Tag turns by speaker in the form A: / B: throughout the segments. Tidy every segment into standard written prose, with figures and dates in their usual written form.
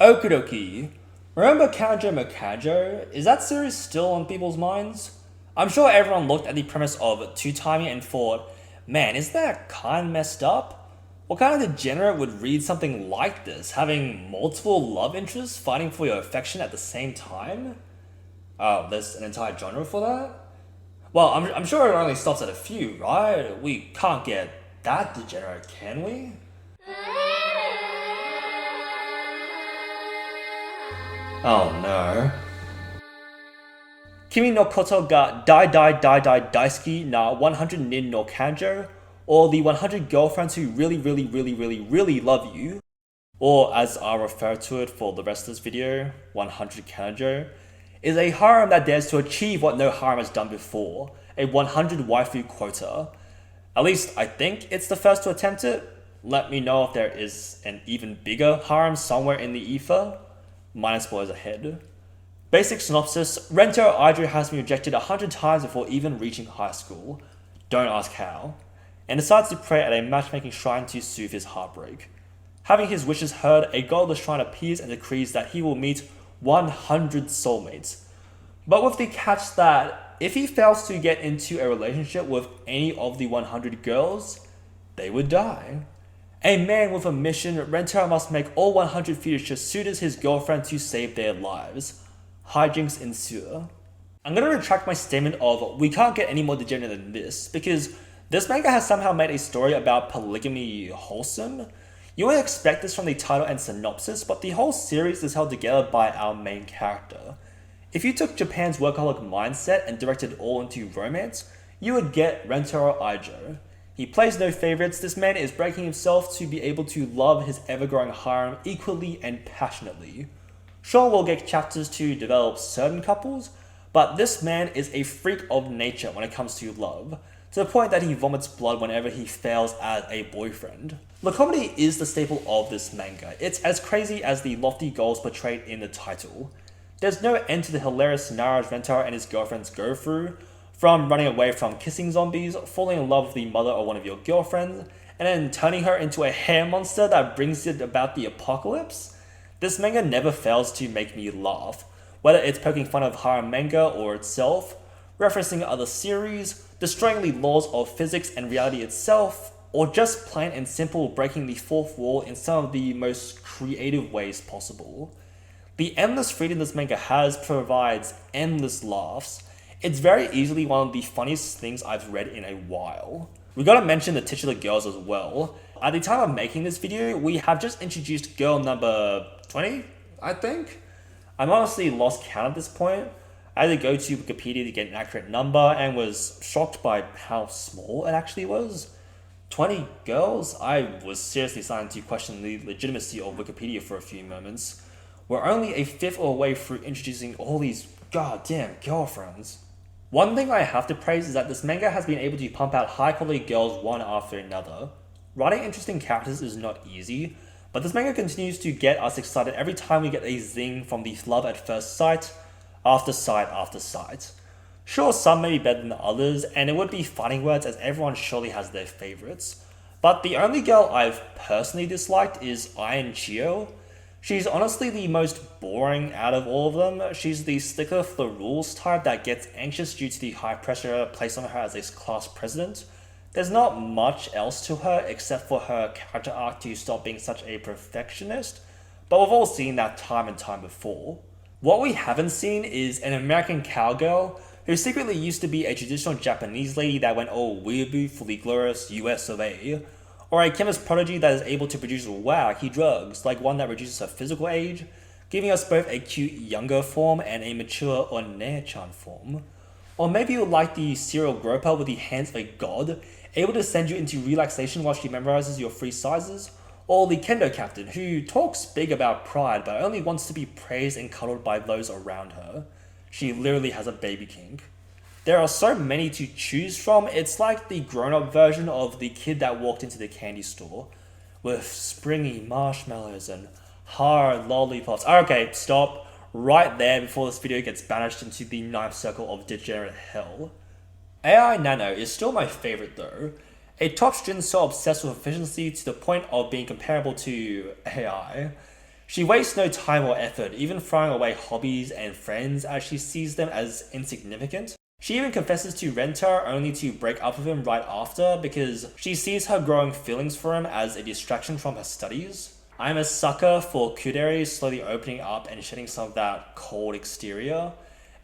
A: Okidoki. Remember Kanojo Makajo? Is that series still on people's minds? I'm sure everyone looked at the premise of two-timing and thought, man, is that kind messed up? What kind of degenerate would read something like this, having multiple love interests fighting for your affection at the same time? Oh, there's an entire genre for that? Well, I'm sure it only stops at a few, right? We can't get that degenerate, can we? Oh no. Kimi no Koto ga Daidaidaidaiisuki na 100 nin no kanjo, or the 100 girlfriends who really love you, or as I refer to it for the rest of this video, 100 Kanojo, is a harem that dares to achieve what no harem has done before, a 100 waifu quota. At least I think it's the first to attempt it. Let me know if there is an even bigger harem somewhere in the ether. Minor spoilers ahead. Basic synopsis: Rentarou Aijou has been rejected 100 times before even reaching high school. Don't ask how. And decides to pray at a matchmaking shrine to soothe his heartbreak. Having his wishes heard, a god of the shrine appears and decrees that he will meet 100 soulmates. But with the catch that if he fails to get into a relationship with any of the 100 girls, they would die. A man with a mission, Rentarou must make all 100 future suitors his girlfriend to save their lives. Hijinks ensue. I'm gonna retract my statement of we can't get any more degenerate than this, because this manga has somehow made a story about polygamy wholesome. You would expect this from the title and synopsis, but the whole series is held together by our main character. If you took Japan's workaholic mindset and directed it all into romance, you would get Rentarou Aijou. He plays no favorites. This man is breaking himself to be able to love his ever-growing harem equally and passionately. Sure, we'll get chapters to develop certain couples, but this man is a freak of nature when it comes to love, to the point that he vomits blood whenever he fails as a boyfriend. The comedy is the staple of this manga. It's as crazy as the lofty goals portrayed in the title. There's no end to the hilarious scenarios Rentarou and his girlfriends go through, from running away from kissing zombies, falling in love with the mother of one of your girlfriends, and then turning her into a hair monster that brings it about the apocalypse. This manga never fails to make me laugh, whether it's poking fun of harem manga or itself, referencing other series, destroying the laws of physics and reality itself, or just plain and simple breaking the fourth wall in some of the most creative ways possible. The endless freedom this manga has provides endless laughs. It's very easily one of the funniest things I've read in a while. We gotta mention the titular girls as well. At the time of making this video, we have just introduced girl number 20, I think? I'm honestly lost count at this point. I had to go to Wikipedia to get an accurate number and was shocked by how small it actually was. 20 girls? I was seriously starting to question the legitimacy of Wikipedia for a few moments. We're only a fifth of the way through introducing all these goddamn girlfriends. One thing I have to praise is that this manga has been able to pump out high quality girls one after another. Writing interesting characters is not easy, but this manga continues to get us excited every time we get a zing from the love at first sight, after sight after sight. Sure, some may be better than others, and it would be fighting words as everyone surely has their favorites, but the only girl I've personally disliked is Iron Chio. She's honestly the most boring out of all of them. She's the stickler for the rules type that gets anxious due to the high pressure placed on her as a class president. There's not much else to her except for her character arc to stop being such a perfectionist, but we've all seen that time and time before. What we haven't seen is an American cowgirl who secretly used to be a traditional Japanese lady that went all weeaboo for the glorious US of A, or a chemist prodigy that is able to produce wacky drugs, like one that reduces her physical age, giving us both a cute younger form and a mature One-chan form. Or maybe you like the serial groper with the hands of a god, able to send you into relaxation while she memorizes your free sizes, or the kendo captain who talks big about pride but only wants to be praised and cuddled by those around her. She literally has a baby kink. There are so many to choose from. It's like the grown-up version of the kid that walked into the candy store with springy marshmallows and hard lollipops. Okay, stop right there before this video gets banished into the ninth circle of degenerate hell. AI Nano is still my favorite though. A top student so obsessed with efficiency to the point of being comparable to AI. She wastes no time or effort, even throwing away hobbies and friends as she sees them as insignificant. She even confesses to Rentarou only to break up with him right after because she sees her growing feelings for him as a distraction from her studies. I'm a sucker for Kudere slowly opening up and shedding some of that cold exterior.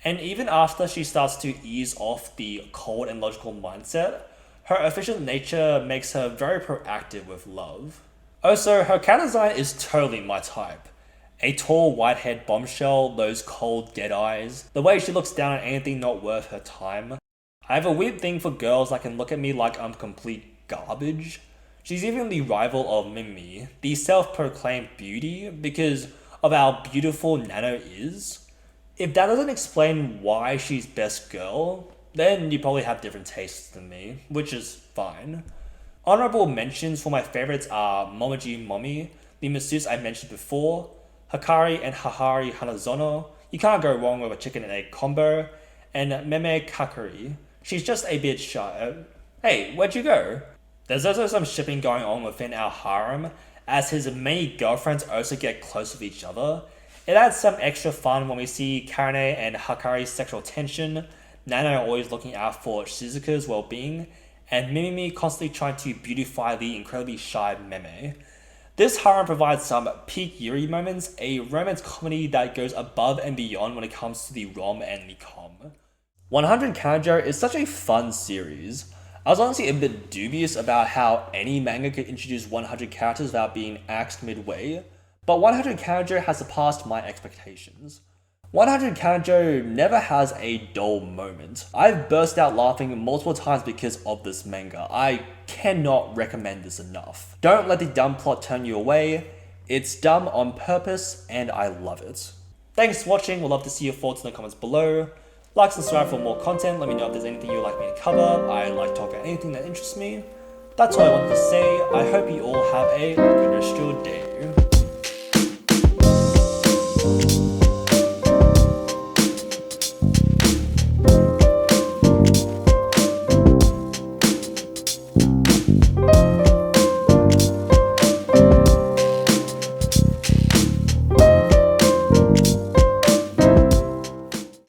A: And even after she starts to ease off the cold and logical mindset, her efficient nature makes her very proactive with love. Also, her cat design is totally my type. A tall, white-haired bombshell, those cold, dead eyes, the way she looks down on anything not worth her time. I have a weird thing for girls that can look at me like I'm complete garbage. She's even the rival of Mimi, the self-proclaimed beauty, because of how beautiful Nano is. If that doesn't explain why she's best girl, then you probably have different tastes than me, which is fine. Honourable mentions for my favourites are Momoji Momi, the masseuse I mentioned before, Hakari and Hahari Hanazono, you can't go wrong with a chicken and egg combo, and Meme Kakari, she's just a bit shy. Hey, where'd you go? There's also some shipping going on within our harem, as his many girlfriends also get close with each other. It adds some extra fun when we see Karane and Hakari's sexual tension, Nana always looking out for Shizuka's well-being, and Mimimi constantly trying to beautify the incredibly shy Meme. This harem provides some peak Yuri moments, a romance comedy that goes above and beyond when it comes to the rom and the com. 100 Kanojo is such a fun series. I was honestly a bit dubious about how any manga could introduce 100 characters without being axed midway, but 100 Kanojo has surpassed my expectations. 100 Kanojo never has a dull moment. I've burst out laughing multiple times because of this manga. I cannot recommend this enough. Don't let the dumb plot turn you away. It's dumb on purpose and I love it. Thanks for watching. We'd love to see your thoughts in the comments below. Like, subscribe for more content. Let me know if there's anything you'd like me to cover. I like to talk about anything that interests me. That's all I wanted to say. I hope you all have a good rest of your day.